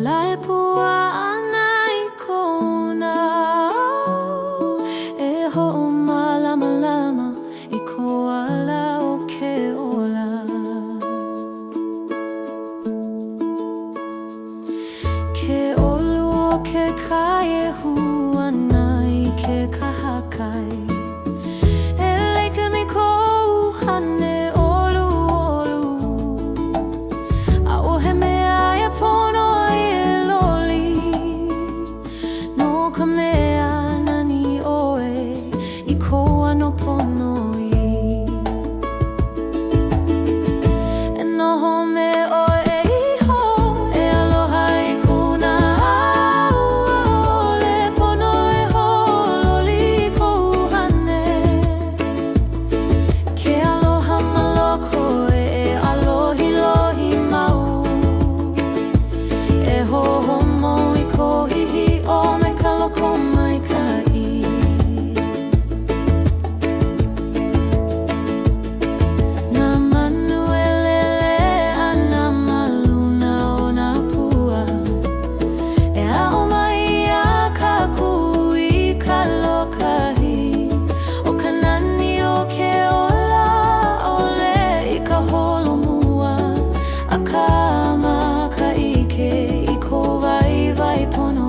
Alae pua ana I kona e ho'o malama lama I ko ala o ke ola. Ke olu o ke kaiehu ana I ke kahakai e leika me kou hane olu olu a o he mea ia pono I loli no ka mea nani oe I koa no pono e noho me oe iho e aloha I kuna au le pono e hololi kou hane ke aloha maloko e alohi lohi mau e hoho mo I ko hihi o me ka loko mai kai na manu e lele ana maluna o na pua e a'o mai a ka kui ka lokahi o ka nani o ke ola ole I ka holomua a ka maka ike I ko vai pono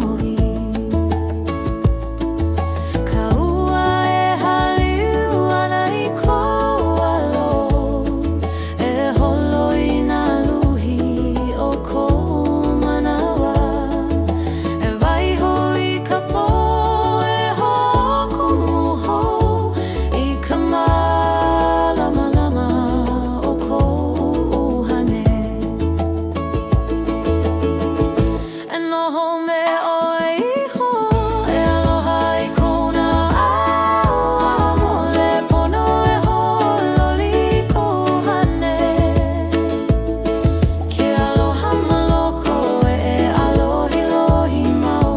ka ua e haliu ana I ko alo e holo I na luhi o kou manawa e waiho I ka po e hoku muho I ka malama lama o kou hane e noho me oe iho e aloha I kona au le pono e hololi kou hane ke aloha maloko e alohi lohi mau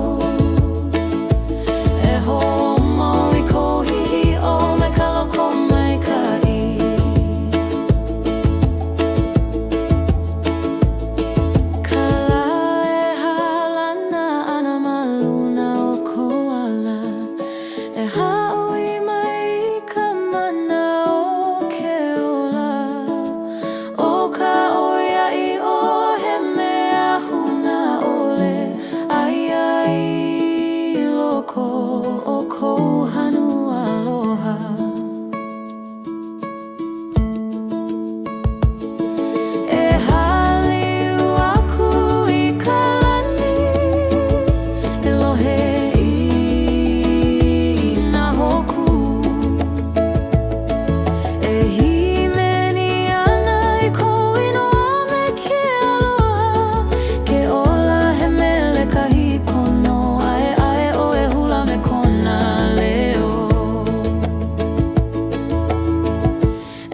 e ho'o mau I ko hihi o me ka loko mai kai ka la e halana ana maluna o kou ala e haui mai ka mana o ke ola o ka oia I o he mea huna ole ai ai loko o kou hanu aloha e haliu aku I ka lani e lohe I na hoku e himeni ana I kou inoa me ke aloha ke ola he mele kahikono ae ae o e hula me kona leo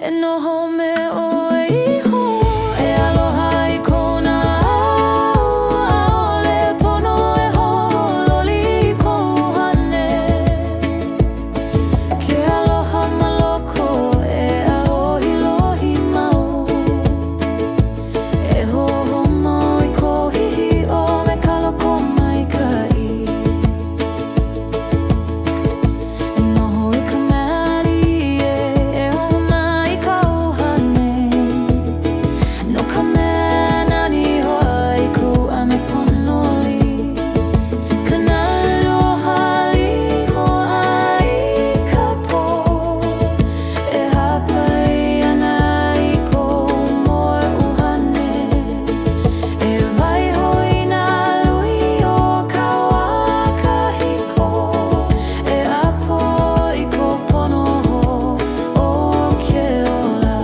e noho me oe iho e aloha I kona au le pono e hololi kou hane ke aloha maloko e alohi lohi mau e hoho mau I ko hihi o me ka loko mai kai e noho I ka mali e ona I ka uhane no ka mea nani hoa I ku a me ponoli ka naloha liho ai ka po e hapai ana I ko moe uhane e waiho I na luhi o ka wā kahiko e apo I ko pono o ke ola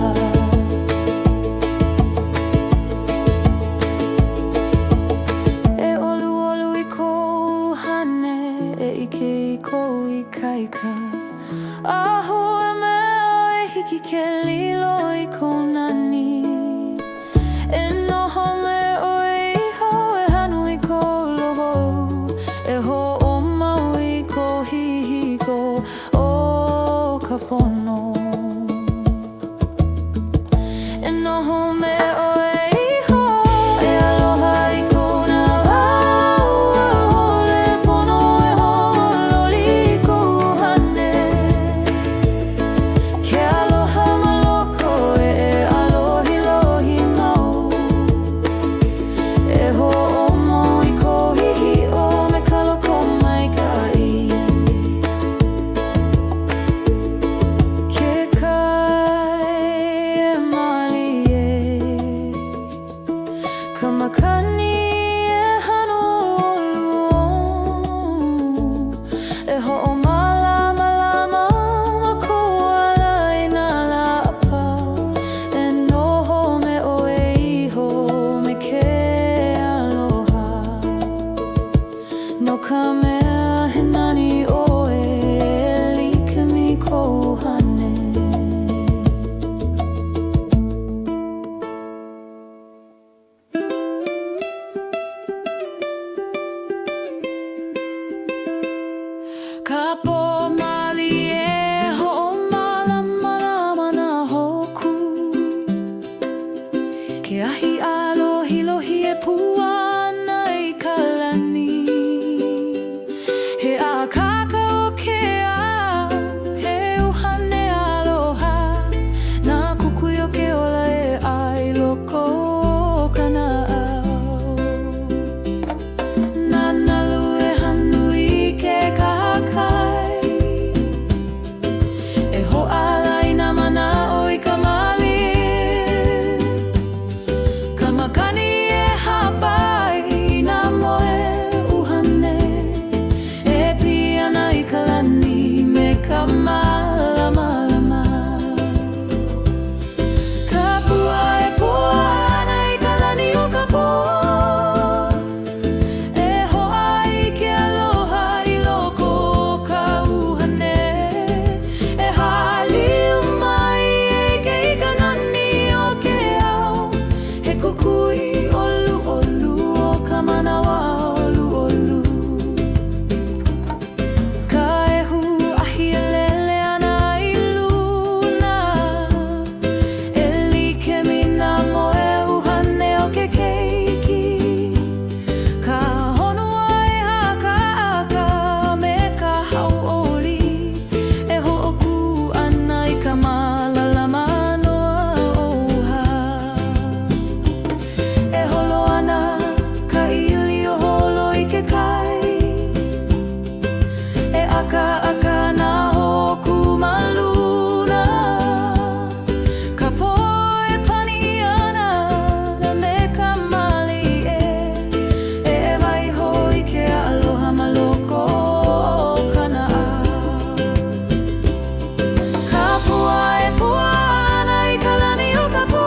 e olu olu I kou hane e ike I kou ikaika aho e mea e hiki ke lilo I kou nani e noho me oe iho e hanu I kou loho e ho'o mau I kou hihiko o ka pono e noho me oe iho e aloha I kona wā ke kai e aka na hoku maluna ka poe pani ana na me ka mali e vai hoi ke aloha maloko kana ka pua e pua ana I ka lani o ka po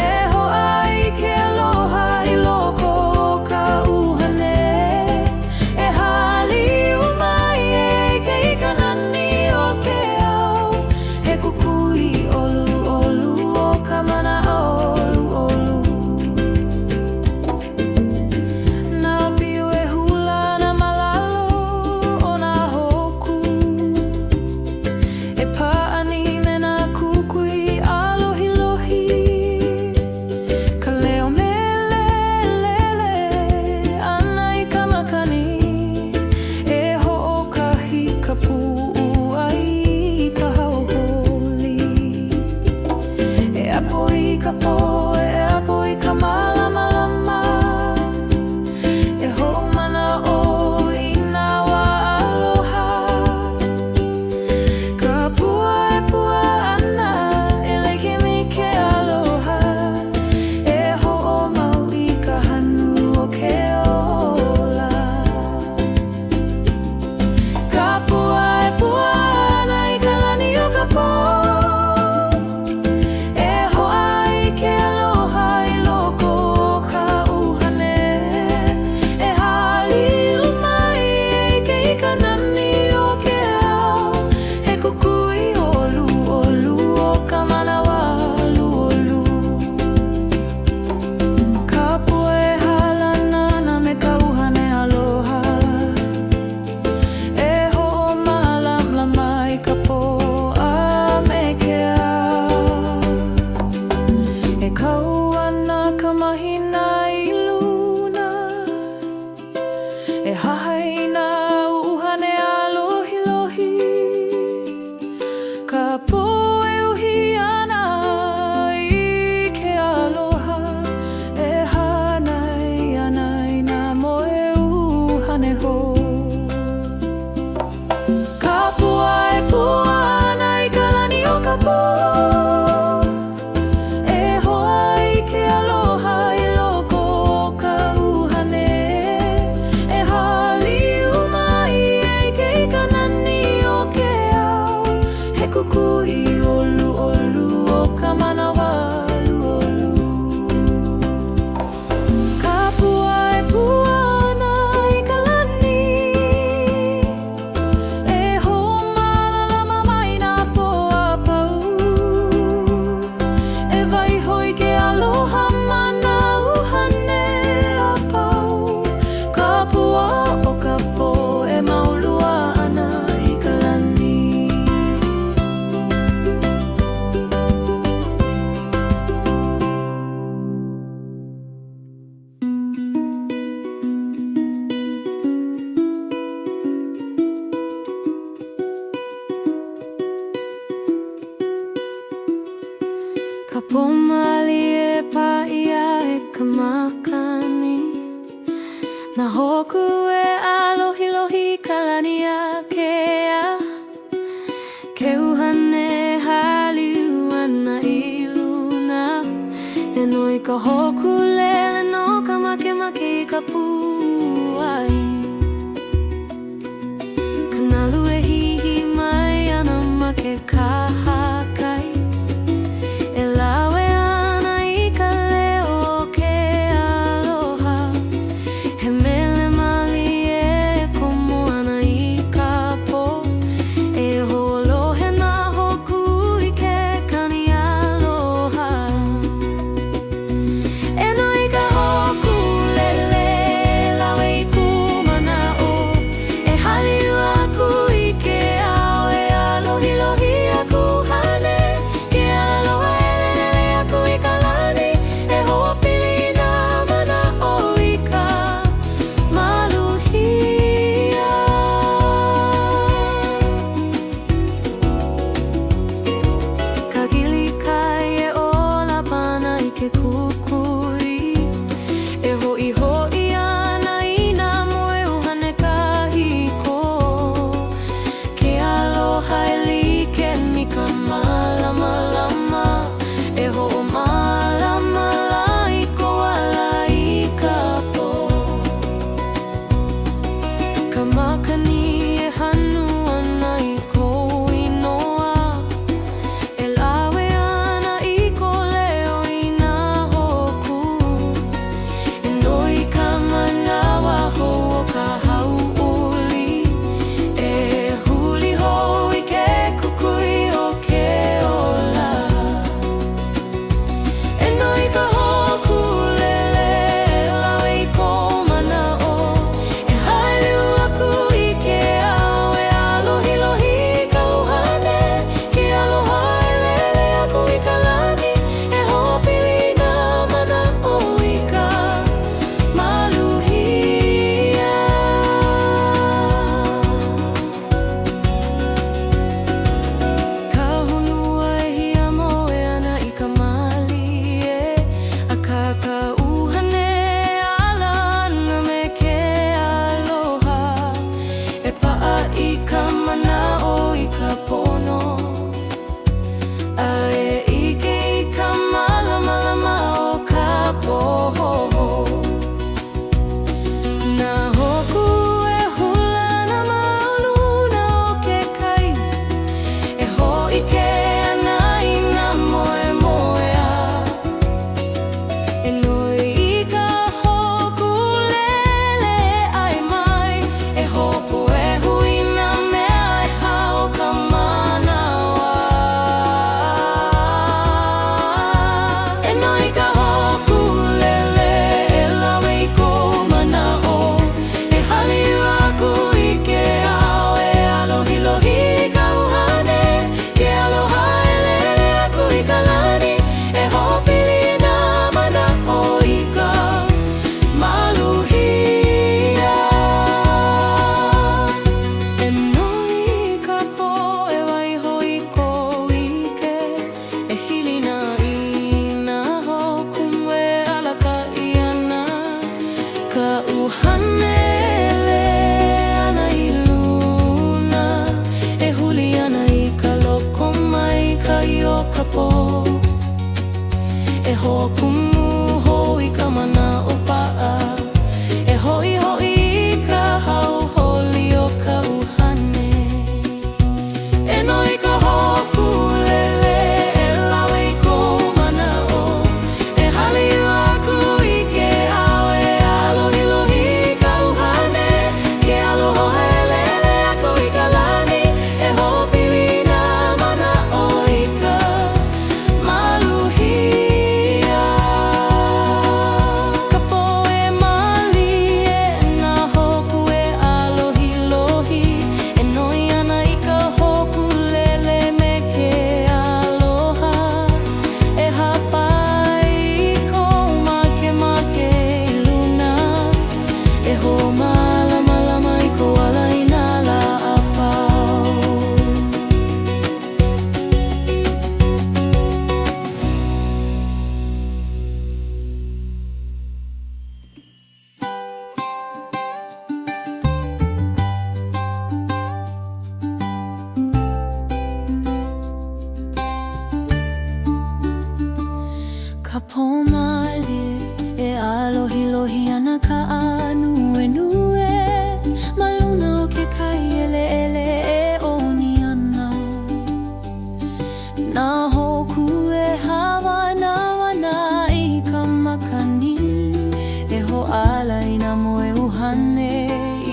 e ho ai ke aloha I loko ka uhane e hali umai e ke ika nani o ke au he kukui olu olu o ka mana olu olu na piu e hula na malalo o na hoku e paani me na kukui alohi lohi ka leo mele lele ana I ka makani e ho'okahi ka pu'u ai ka hauholi e apo I ka po e apo I ka malama lama e ho'omana o ina wa aloha ka pua e pua ana e leike me ke aloha e ho'omau I ka hanu o ke ola ka pua e pua ana I ka lani o ka po e ho ai ke aloha I loko ka uhane e hali umai e ke ika nani o ke au he kukui olu olu o ka manawa olu olu ka pua e halana na me ka uhane aloha e ho'omalamlama I ka po a me ke au e kau ana ka mahina I luna e hahaina uhane alohi lohi ka po e uhi ana I ke aloha e hanai ana I na moe uhane ho ka pua e pua ana I ka lani o ka po e hoa I ke aloha I loko ka uhane e hali umai e ke ika nani o ke au he kukui olu olu o ka manawa olu olu ka pua e pua ana I ka lani e ho'omalama mai na po a pau e vai hoi ke aloha mana uhane a pau ka pua o ka po e maulua ana I ka lani ka pomali e paia e ka makani na hoku e alohi lohi ka lani a ke a ke uhane haliu ana I luna e noi ka hoku lele no ka make I ka puai ka nalu e hihi mai ana ma ke kahakai e lawe ana I ka leo o ke aloha he mele mali e komo ana I ka po e holohe na hoku I ke kani aloha e noi ka hoku lele lohi lohi ana ka'anuenue maluna o ke kai ele ele e oni ana na hoku e hawana wana i ka makani e ho'ala i na moe uhane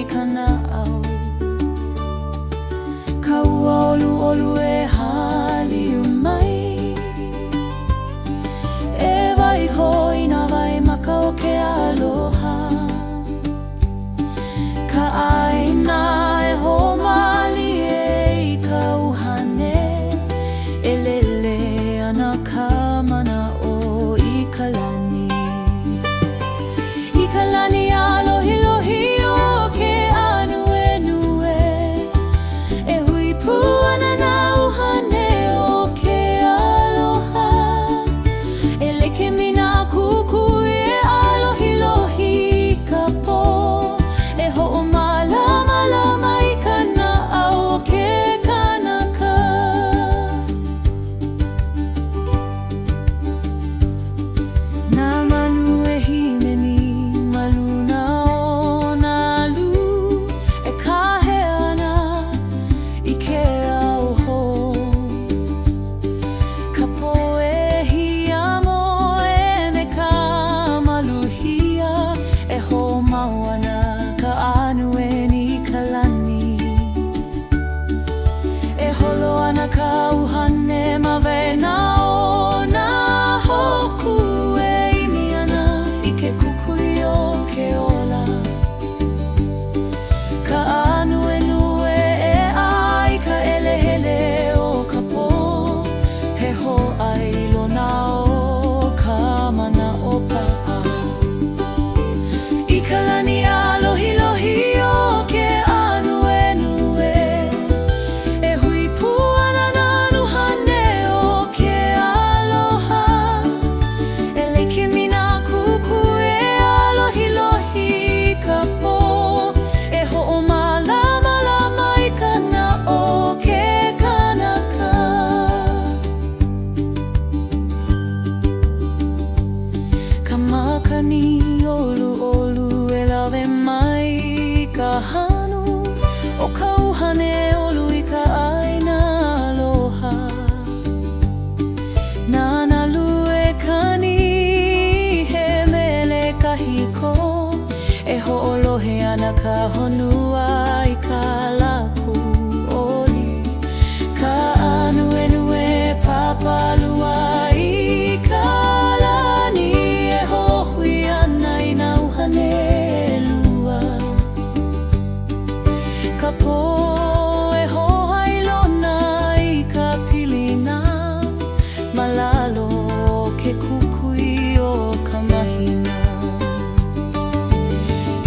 i ka na'au ka ua olu olu e hali umai e wai hoi na wai maka o ke aloha ka aina e ho mali e i ka uhane e lele ana ka mana o i ka lani alohi lohi o ke anuenue e hui pu ana na uhane o ke aloha e leke mina kuku e alohi lohi ka po e ho'o malama lama i ka na'au o ke kanaka na manu e himeni maluna o na lu e kahe ana i ke auho ka po e hiamo e me ka maluhia e ho mauana ka anueni ka lani e holo ana ka uhane ma vena o na hoku e imi ana i ke kukui o ke ola ka anuenue e ai ka elehele o ka po he ho ai lona o ka mana o pa'a i ka lani alohi lohi o ke anuenue e hui pu ana na nuhane o ke aloha e leke mina kuku e alohi lohi ka po e ho'o malama lama i ka na'o ke kanaka ka makani olu olu e lawe mai ka hanu o ka uhane olu i ka aina aloha nana lue kani he mele kahiko e ho'olohe ana ka honua i ka laku oli ka anuenue papalua i ka lani e hohui ana i na uhane lua ka po e hohai lona i ka pilina malalo ke kukui o ka mahina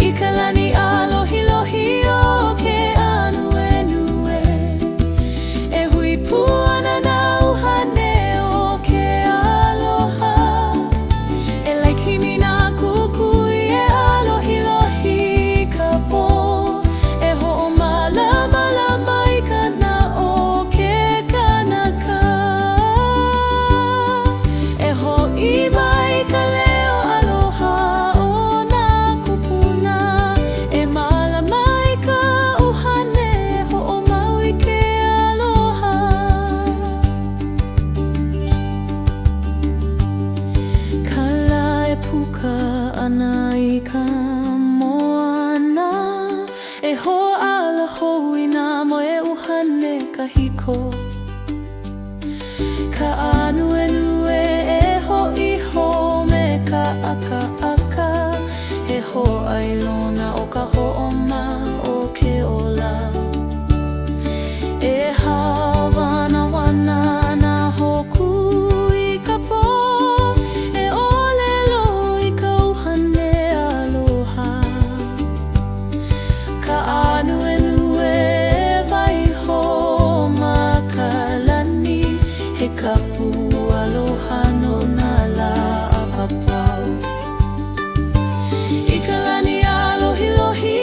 i ka lani alohi lohi o ke anuenue e hui pu ana na uhane o ke aloha e laiki mina kukui e alohi lohi ka po e ho'o malama lama i ka na'o ke kanaka e ho'i mai ka leo aloha o na kupuna e malama i ka uhane ho'o mau i ke aloha kala e puka ana i ka moana e ho'ala hou i na moe uhane kahiko ka anuenue e ho'i ho me ka aka aka he ho'ai lona o ka ho'oma o ke ola e hawana wana na hoku i ka po e olelo i ka uhane aloha ka anuenue e vai ho ma ka lani he kapu aloha no na la apapau i ka lani alohi lohi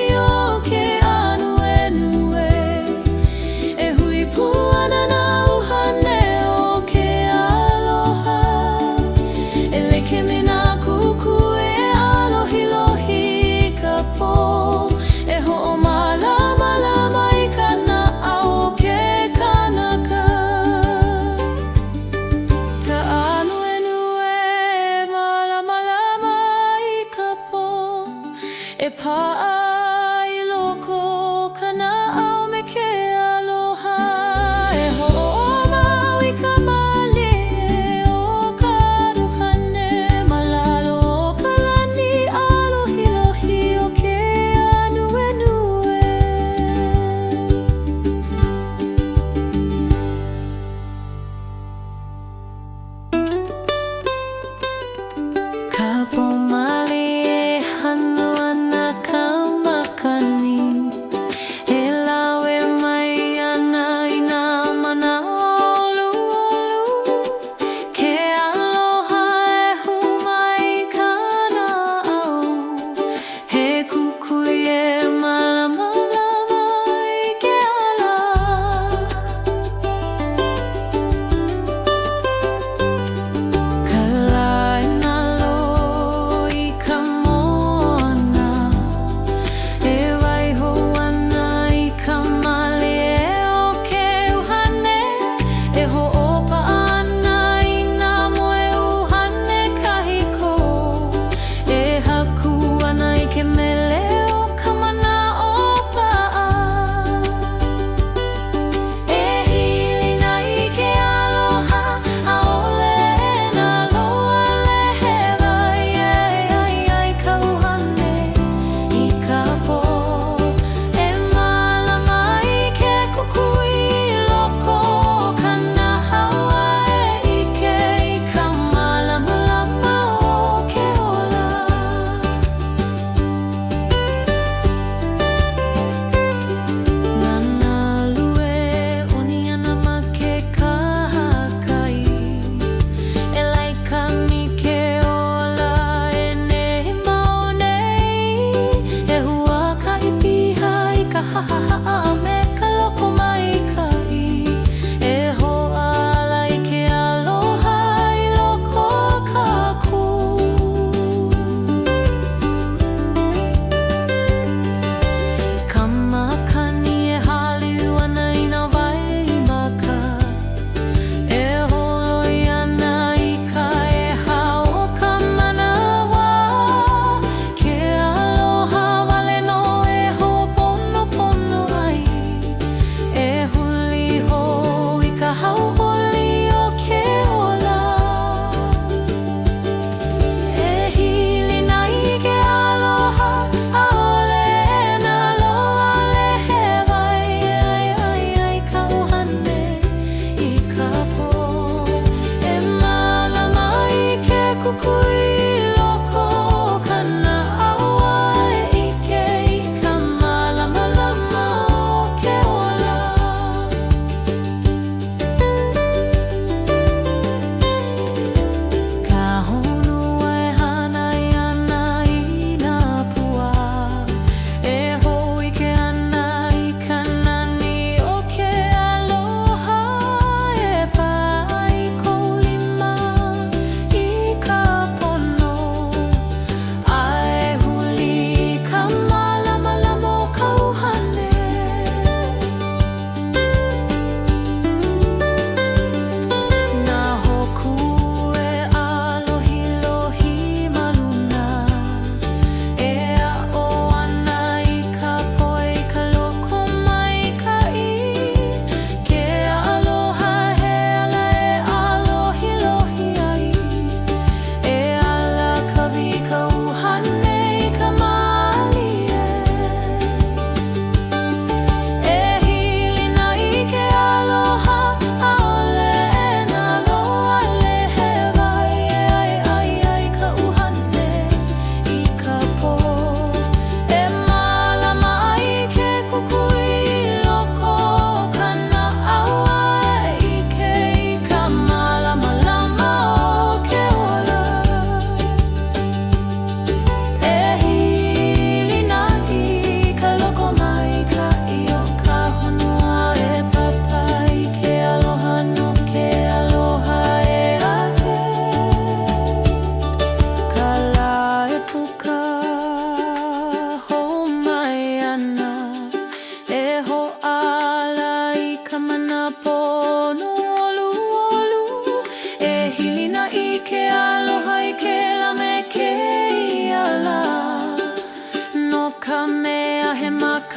E pa'a I loko kana au me ke aloha. E ho'omau I ka male o ka aduhane ma lalo o ka lani alohilohi o ke anuenue. Ka pomali e hano ana ka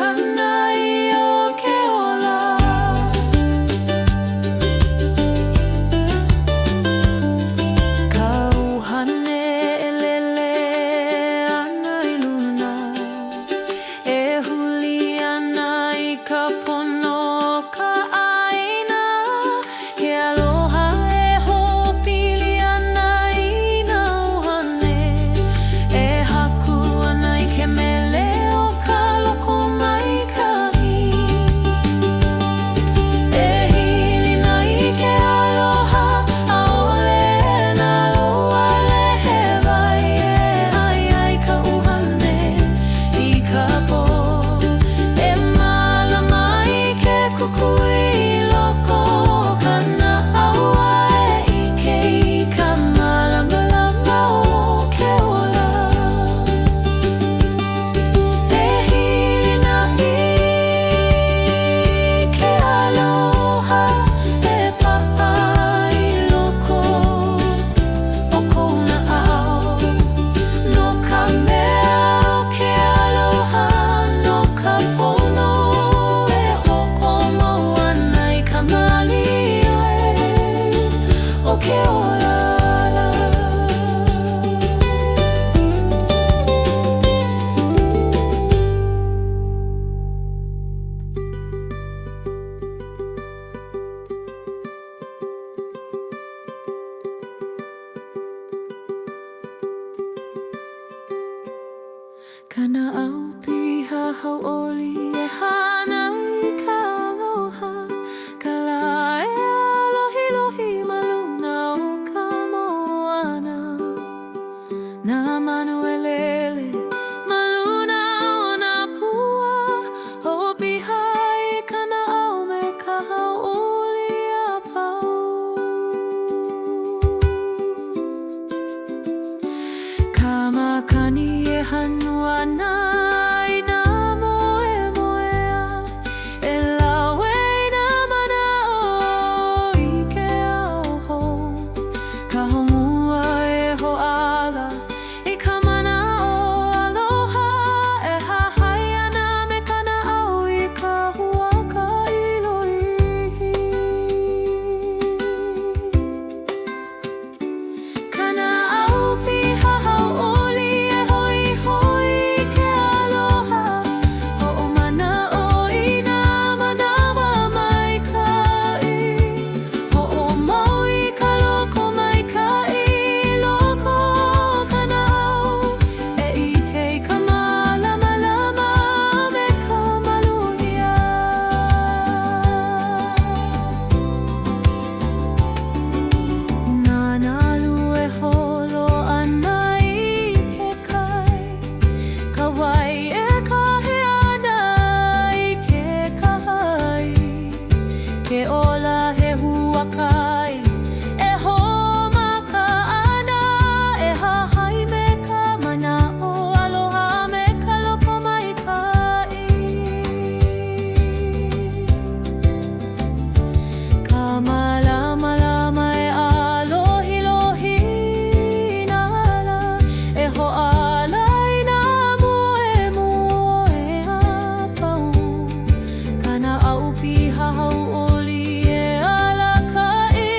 kanai o ke ola. Kauhane elele ana I luna, e huli ana I ka pono ka aina, ke aloha e ho'opili ana I nā ʻuhane, e haku ana I ke mele o ka loko maikahi. E hili na I ke aloha, ʻaʻole nā loa lehewai, e ai ai ka ʻuhane I ka po. E mālama I ke kukui loko kana aua e ʻike I ka mālama o ke ola. E hili na I ke aloha, e paʻa I loko o kou naʻau. No ka mea o ke aloha, no ka pono e hoʻomau ana I ka maliʻa o ke ola. Kana au piha hauʻoli e hana I ka aloha, ka lā e alohilohi ma luna o ka moana. Nā manu e lele ma luna o nā pua, hoʻopiha I kana au me ka hauʻoli a pau. Ka makani e hanu ana I nā moemoea, e lawe I nā manaʻo I ke aoho. Ka honua e hoʻala I ka manaʻo aloha, e hahai ana me kana au I ka huaka iloihi. Kana au piha hauʻoli e hoihoi ke aloha, hoʻomanaʻo I nā manawa maikaʻi, hoʻomau I ka loko maikaʻi loko o kana au, e ʻike I ka mālamalama me ka maluhia. Nanalu e holo ana I ke kai, ka wai e kahe ana I ke kahai, ke ola he huakai, e homaka ana, e hahai me ka manaʻo aloha me ka loko maikaʻi. Ka mālama e alohilohi nā ala, e hoʻala I nā moemoe a pau. Kana au piha hauʻoli e alakaʻi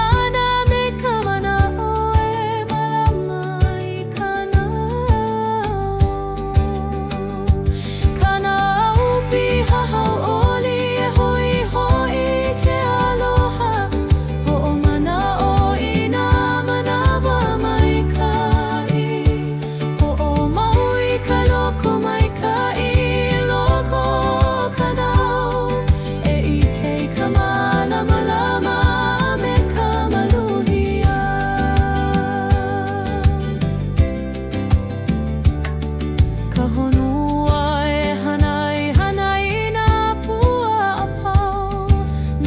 ana me ka manaʻo e malama I kana au. Kana au piha hauʻoli e hoihoi ke aloha, hoʻomanaʻo I nā manawa maikaʻi, hoʻomau I ka loko maikaʻi loko o kana au, e ʻike I ka mālamalama me ka maluhia. Ka honua e hanai nā pua a pau,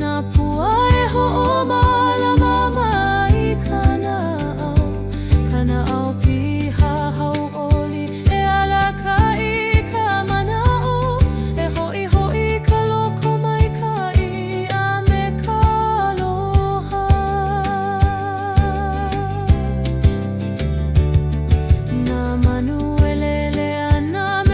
nā pua e hoʻomalama I kana au, kana au piha hauʻoli e alakaʻi ka manaʻo, e hoʻihoʻi ka loko maikaʻi a me ka aloha. Nā manu e lele ana me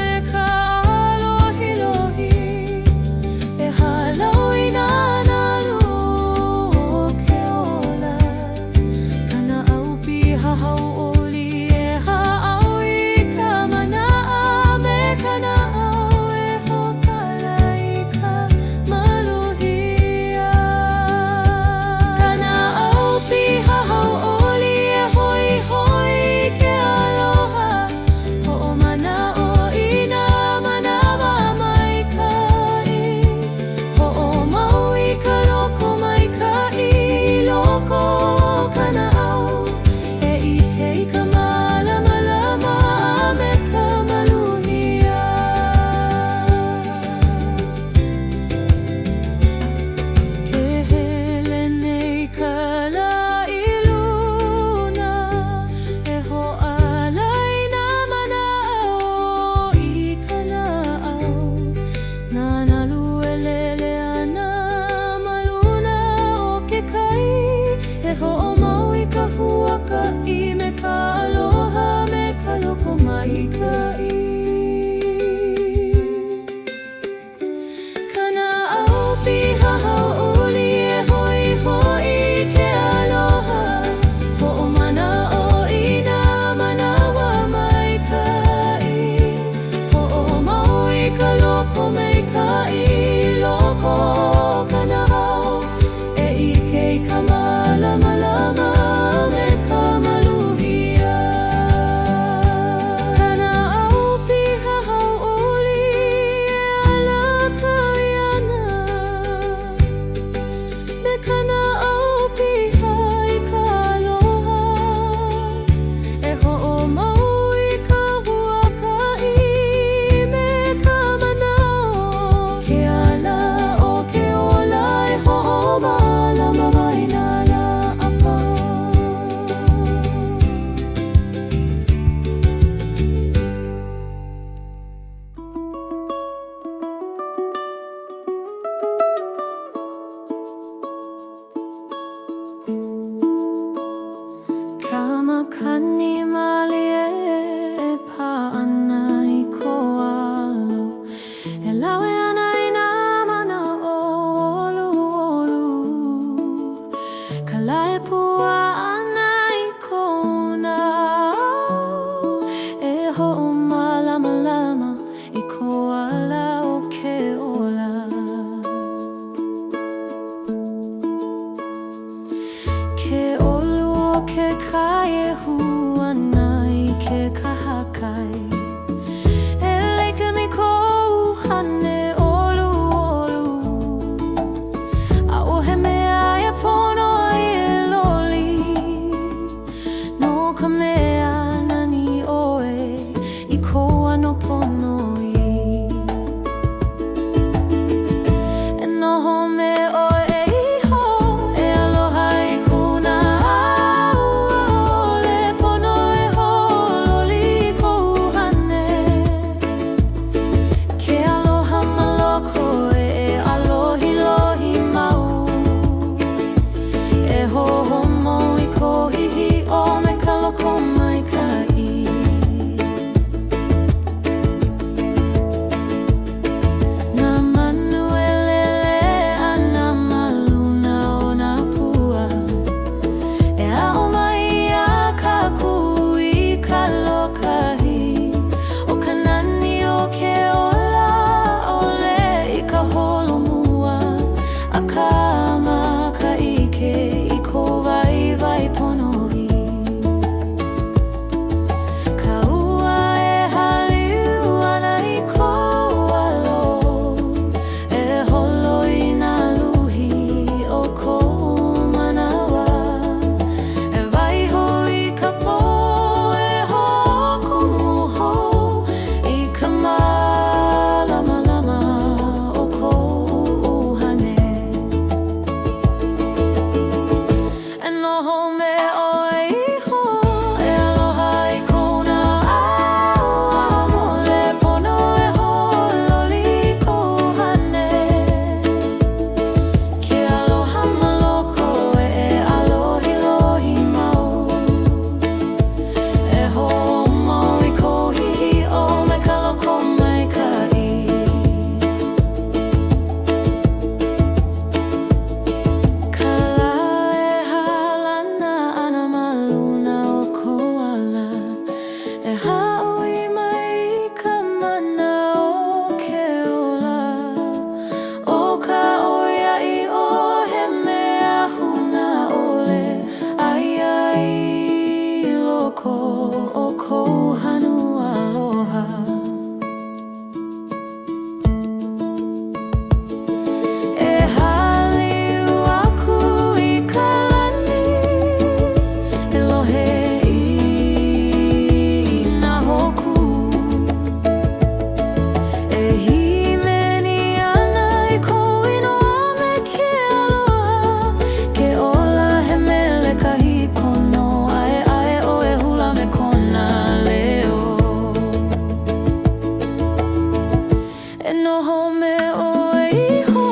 noho me oe iho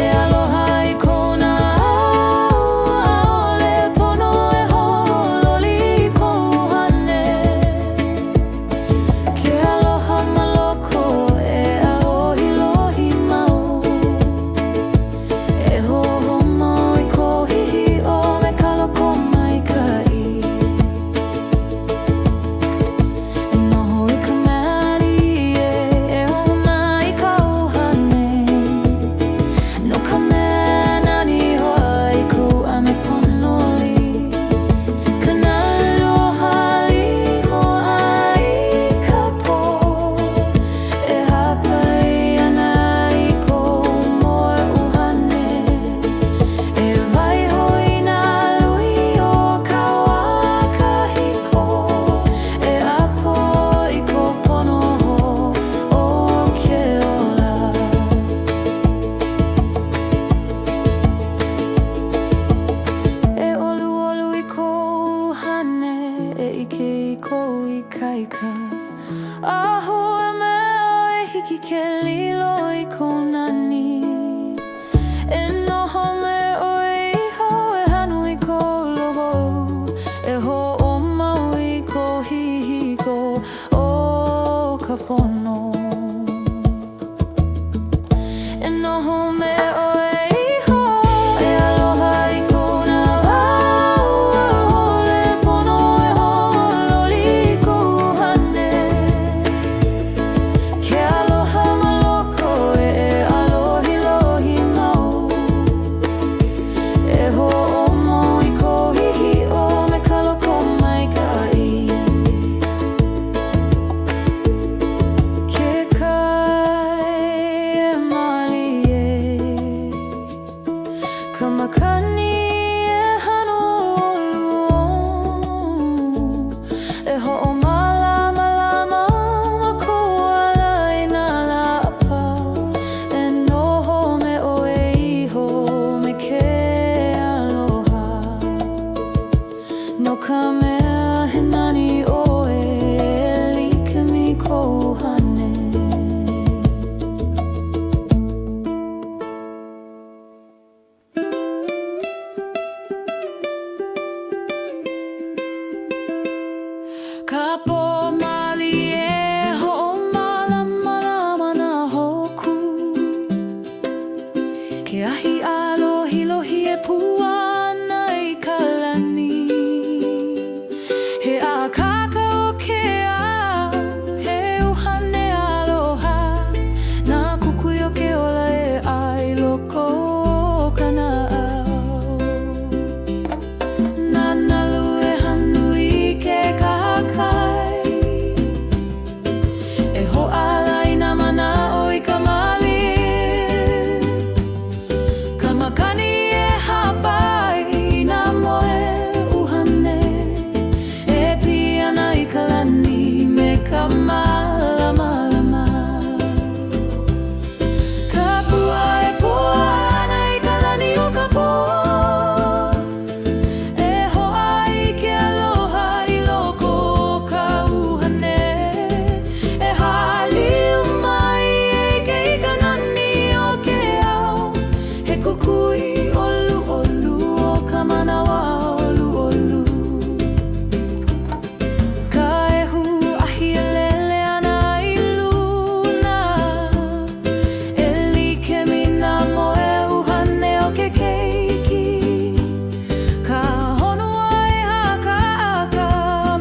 e aloha I kona a'ole pono e hololi I kou hane. Ke aloha maloko e a'ohilohi mau e hoho mau I kou hihi'o me ka loko maika'i. E noho I ka mea e ho'oma I ka ʻuhane. No ka mea nani hoa I kou ʻame ponoli. Kana aloha limo'a I ka pō e hapai ana I kou moe ʻuhane. E waiho I nā lui o ka wā kahiko e apo I kou ponoho o ke ola. E ʻoluʻolu I kou hane e ʻike I kou ikaika. Aho e mea e hiki ke lilo I kou nani. E noho me oe iho e hanu I kou lohou e ho'omau I kou hihiko o ka pono. E noho me oe iho e aloha I kona a'ole pono e hololi I kou hane. Ke aloha maloko e alohilohi mau e ho'omau I kou hihi'o me ka loko maika'i. Ke kai e malie ka makani e hano olu e ho'omalama lama ma kou ala I nā lapa. E noho me oe iho me ke aloha. No ka mea he nani oe e like me kou hane. Ka pō mali e ho'omalama lama nā hoku. Ke ahi alohilohi e pua ana I ka lani. He ākaka o ke ao, he ʻuhane aloha. Nā kukui o ke ola e ʻai loko o kana ao. Nā nalu e hanu I ke kahakai. E ho'ala I nā mana'o I ka mali. Ka makani e hapai I nā moe ʻuhane. E pili ana I ka lani me ka malamalama. Ka pua e pua ana I ka lani o ka pō. E ho'a I ke aloha I loko o ka ʻuhane. E haliu mai e ke ika nani o ke ao. He kukui ʻoluʻolu o ka manawa ʻoluʻolu. Ka ehu ahi e lele ana I luna. E like me nā moe ʻuhane o ke keiki. Ka honua e hakaaka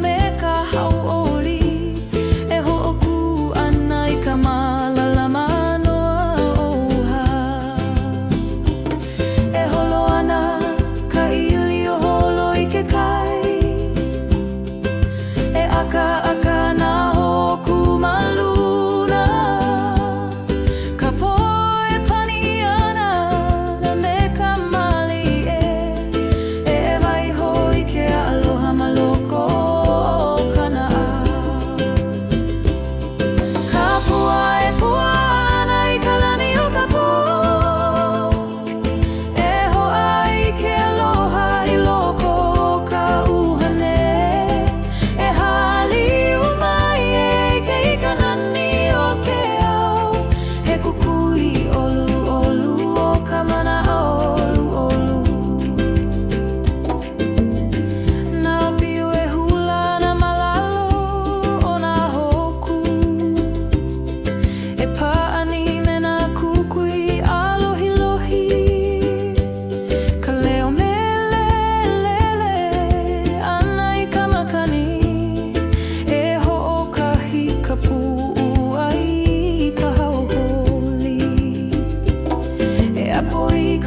me ka hauʻoli. E hoʻoku ana I ka malalama noa ʻoha. E holo ana ka ili o holo I ke kai. E aka nā hoku maluna. Ka pō e pani ana me ka mali e. E waiho I ke aloha maloko o kana ao. Ka pua e pua ana I ka lani o ka pō. E ho'a I ke aloha I loko o ka ʻuhane. E hali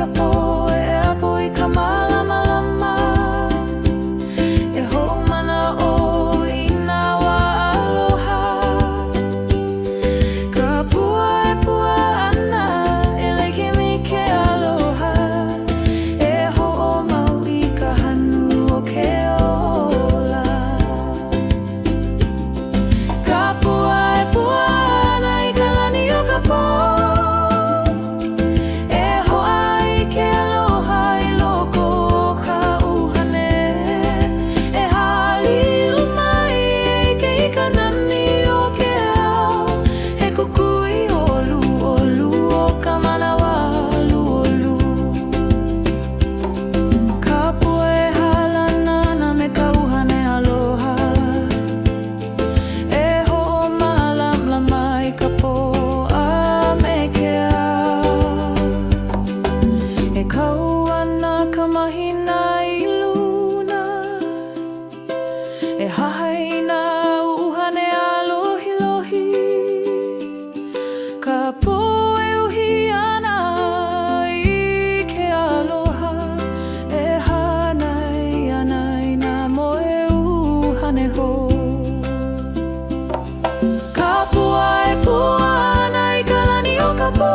ka po e apo I ka malamalama E ho'o mana o ina wa aloha Ka pua e pua ana e leikimi ke aloha E ho'o mau I ka hanu o ke ola Ka pua e pua ana I ka lani o ka po Mahina I luna E hahaina uhane alohi lohi Ka po e uhi ana I ke aloha E hanai ana ina mo e uhane ho Ka pua e pua ana I ka lani o ka po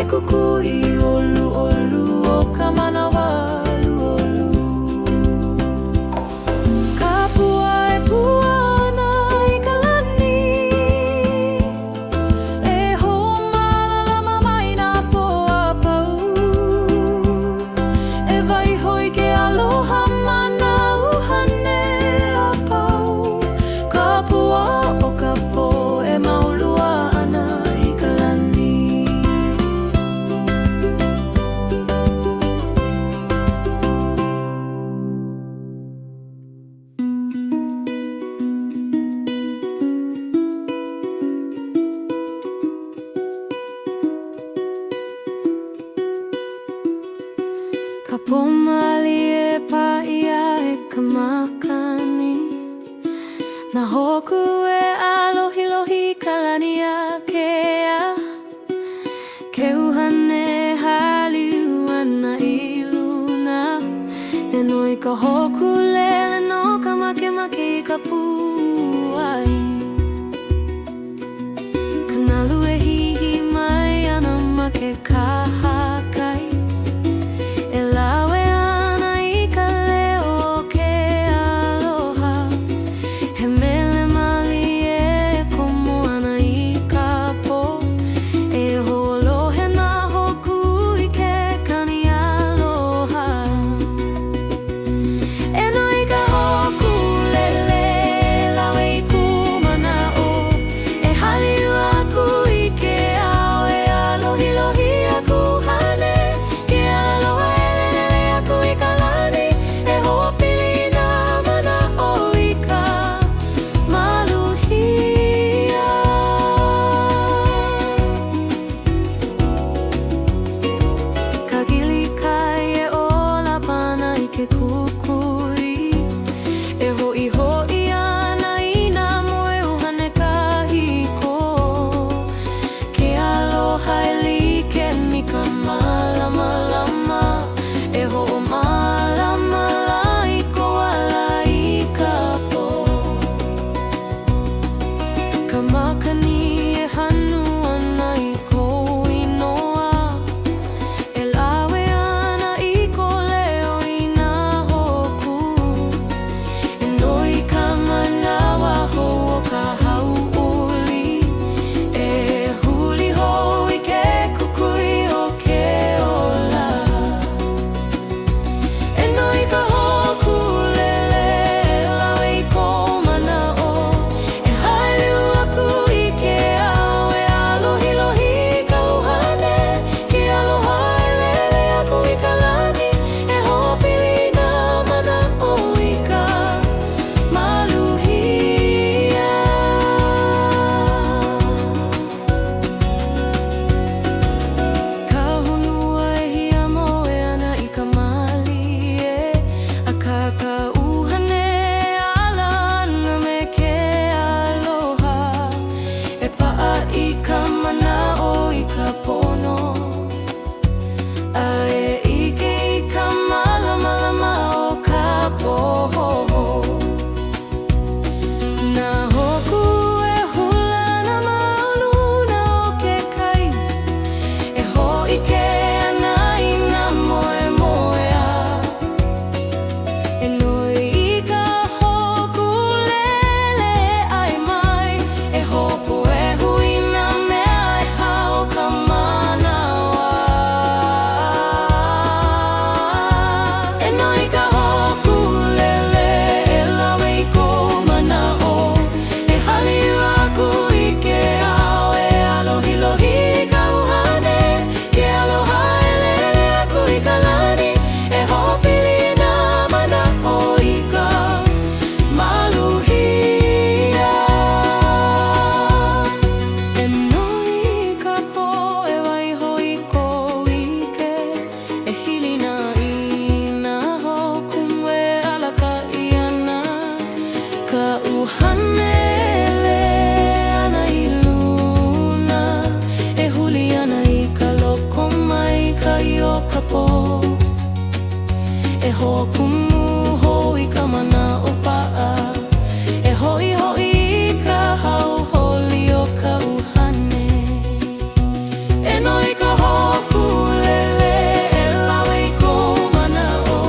Kukui olu olu o ka manawa olu olu Ka pua e pua ana I ka lani E ho'o malalama mai nā poa pau E waiho I ke aloha mana uhane a pau Ka pua o ka po e maulua ana I ka lani Ka pomali e paia e ka makani Na hoku e alohi lohi ka lani a kea Ke uhane haliu ana I luna E noi ka hoku lele no ka makemake I ka puai Ka nalu e hihi mai ana ma ke kahakai E lawe ana I ka leo ke aloha He mele mali e komo ana I ka po E holohe na hoku I ke kani aloha E noi ka hoku lele hokumu hoi ka mana o pa'a. E hoi hoi ka hau holi o ka uhane. E noi ka hoku lele e lawe i kou mana'o.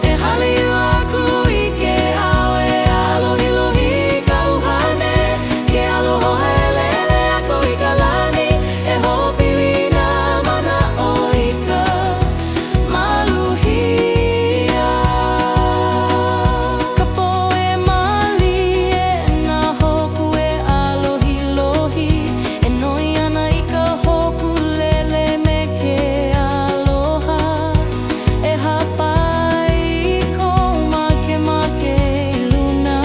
E hali aku i ke awe alohi lohi ka uhane. Ke aloha e lele ako i ka lani. E hopili nā mana'o i ka maluhia. Ka poe mali e nā hoku e alohi lohi. E noi ana i ka hoku lele me ke aloha. E hapai i kou makemake i luna.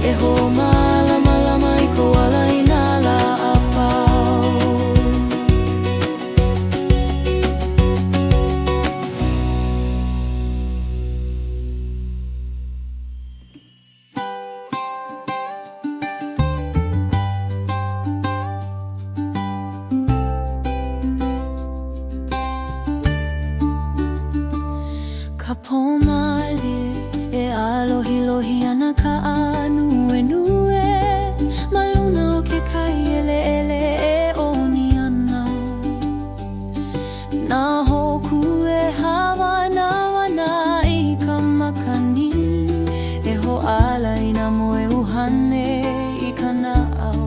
E ho malama lama i kou ala i nā la a pau. Ka pomali e alohi lohi ana ka anuenue. Ma luna o ke kai ele ele e oni ana. Nā hoku e hawana wana i ka makani. E ho ala i nā moe uhane i ka na'au.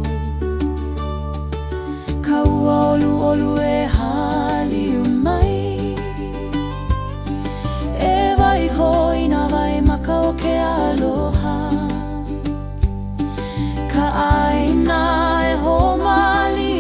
Ka ua olu olu e hali umai. E wai hoi nā wai maka o ke aloha. Ka aina e ho mali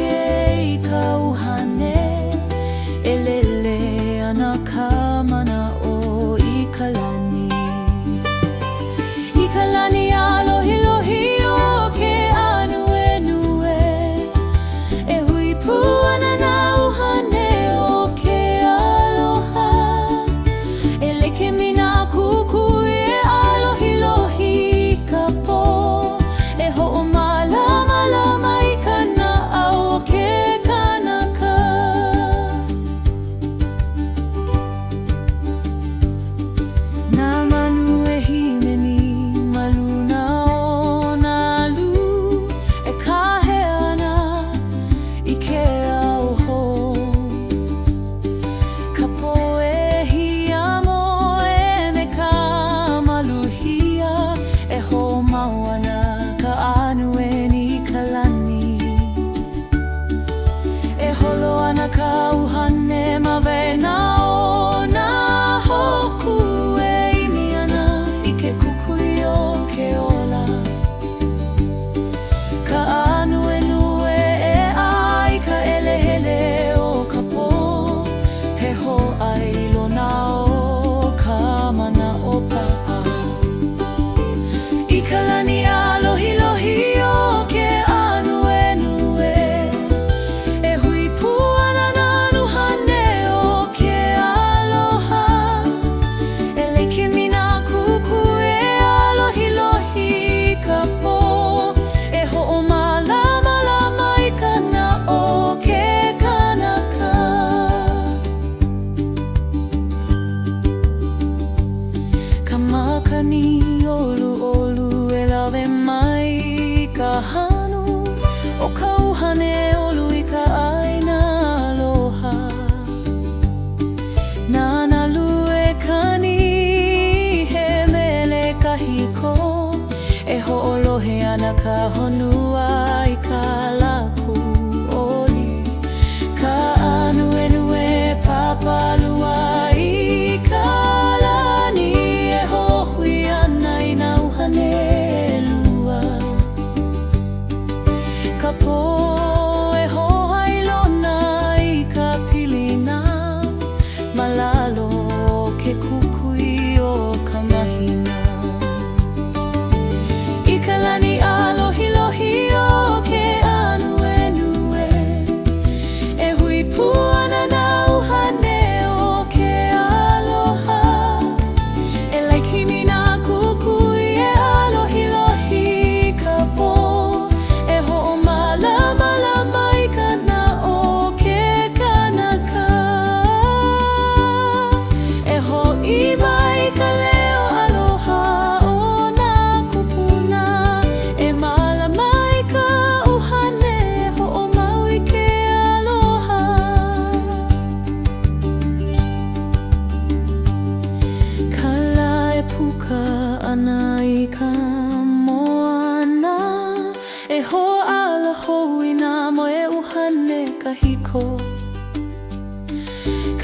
kahiko.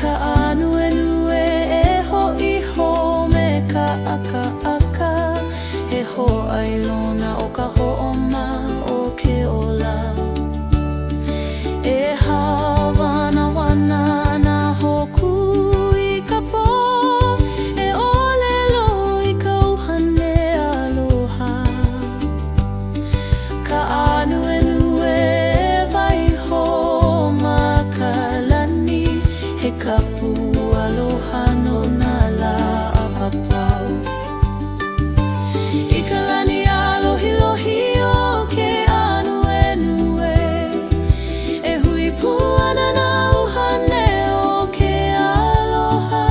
Ka anuenue e ho'iho me ka aka he ho'ai lona o ka ho'oma o ke ola. E hāwanawana nā hoku i ka pō, e ʻōlelo i ka ʻuhane aloha. Ka anuenue e waiho ma ka lani, he kapu aloha no nā la a papau. I ka lani alohilohi o ke anuenue, e hui pū ana nā ʻuhane o ke aloha.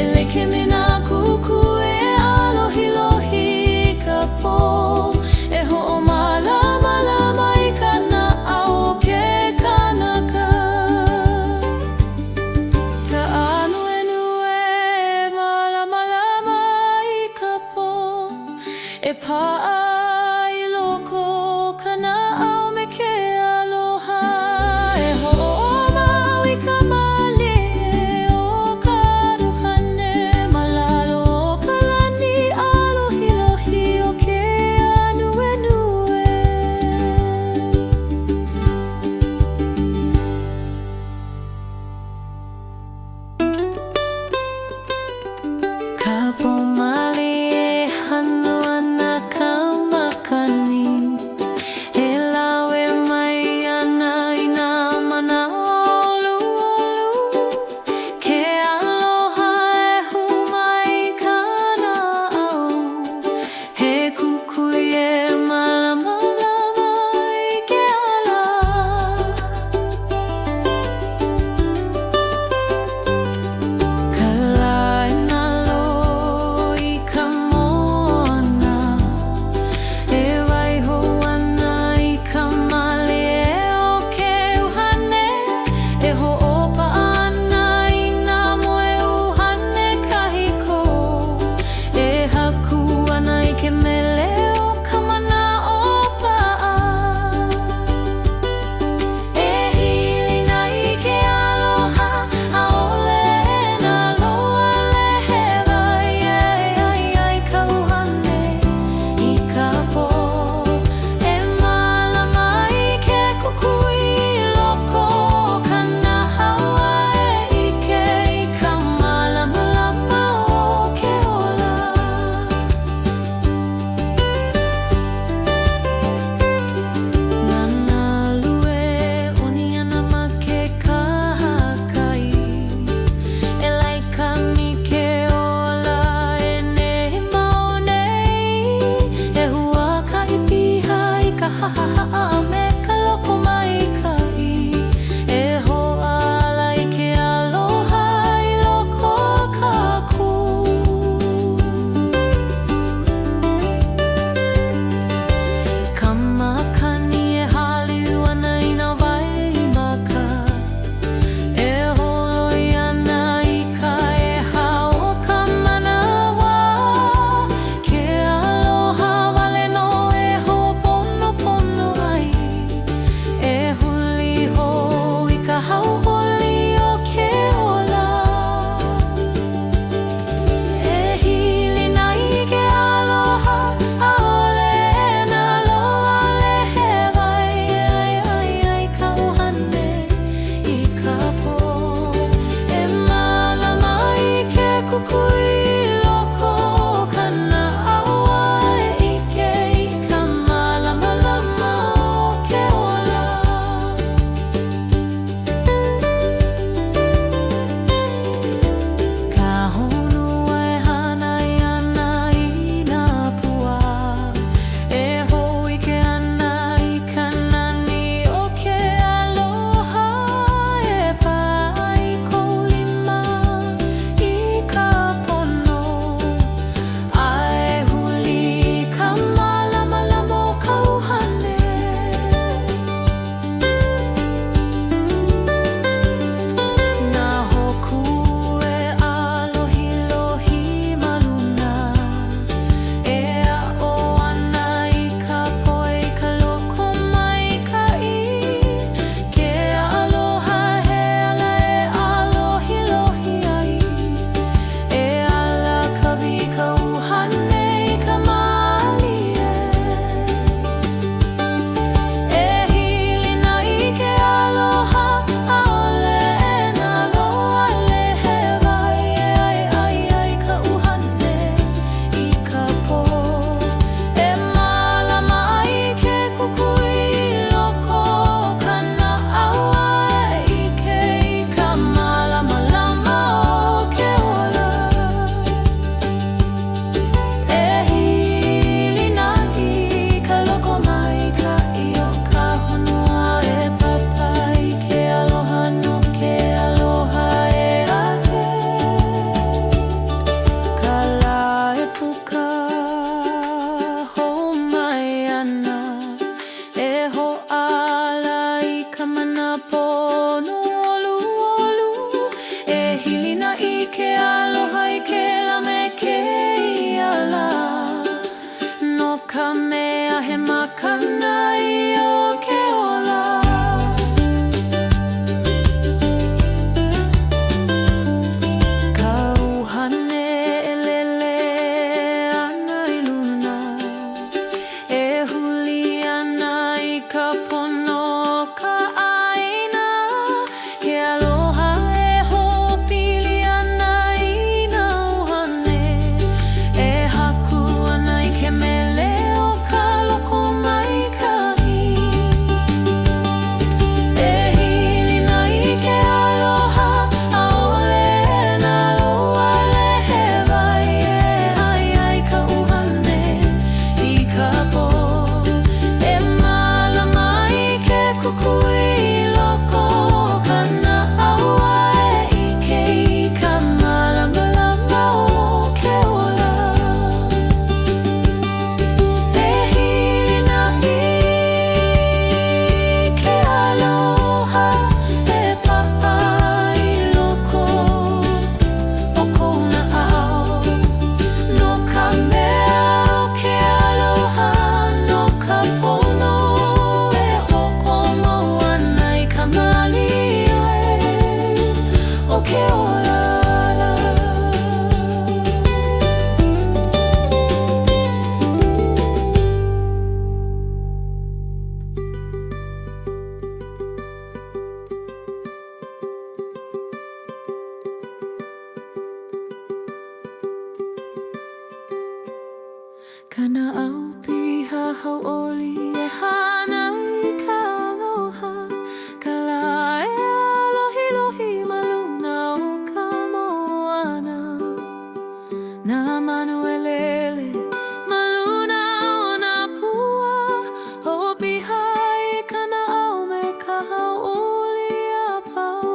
E leke me nā kuku e alohilohi i ka pō, e hoʻomalama i ka naʻa o ke kanaka. Ka anuenue e malamalama i ka pō, e paʻa i loko ka naʻa me ke aloha. E hoʻomau i ka mali o ka ʻuhane ma lalo o ka lani alohilohi o ke anuenue. Ka pōmali e hano ana ka makani, e lawe mai ana i nā mana oluolu. Ke aloha e humai ka naʻau, he kukui e malamalama i ke ala. Ka laenalo i ka moana, e waiho ana i ka mali e o ke ʻuhane, e hoʻopa ana i nā moe ʻuhane kahiko. E haku ana i ke mele o ka mana o paʻa. E hili na i ke aloha, ʻaʻole e nā loa lehewa ai ka ʻuhane i ka pō. E malama i ke kukui i loko o ka nahawa e ʻike i ka malamalama o ke ola. Nana lue ʻoni ana ma ke kahakai, e laika mi ke ola e nehi mau nei. E huakaʻi piha i ka hahaha me ka loko maikaʻi, e hoʻala i ke aloha i loko o ka ku. Ka makani e haliu ana i nā waimaka, e holoi ana i ka ʻeha o ka manawa. Ke aloha wale no e hoʻoponopono ai, e huli hou i ka hauholi o ke ola. E hili na i ke aloha, ʻaʻole e nā loa lehewa ai ka ʻuhane i ka pō. E malama i ke kukui i loko o ka naʻaua e ʻike i ka malamalama o ke ola. Ka honua e hana i ana i nā pua, e hou i ke ana i ka nani o ke aloha. E paʻa i kou lima i ka ke aloha I ke la me ke ala. No ka mea he makana I o ke ola. Ka uhane e lele ana I luna, e huli ana I ka pono ka ʻāina. Ke aloha e hoʻopili ana I nā ʻuhane, e haku ana I ke mele o ka loko maikahi. E hili na I ke aloha, ʻaʻole nā loa lehewai. E ai ai ka ʻuhane I ka pō, e mālama I ke kukui loko kana aua e ʻike I ka mālama o ke ola. E hili na I ke aloha, e paʻa I loko o kou naʻau. No ka mea o ke aloha, no ka pono e hoʻomau ana I ka malio o ke ola. Kana au piha hauʻoli e hana I ka aloha, ka lā e alohilohi ma luna o ka moana. Nā manu e lele ma luna o nā pua, hoʻopiha I kana au me ka hauʻoli a pau.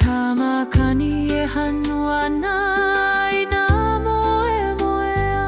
Ka makani e hanu ana I nā moemoea,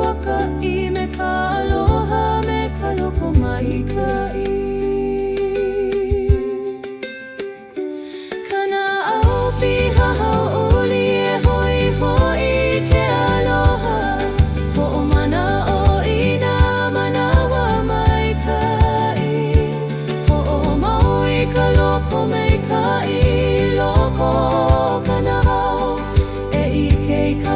waka'i me ka aloha me ka loko maika'i. Kana au piha hau'oli e ho'i ke aloha, ho'omana'o i nā manawa maika'i. Ho'omau i ka loko maika'i, loko o kana au e ike i ka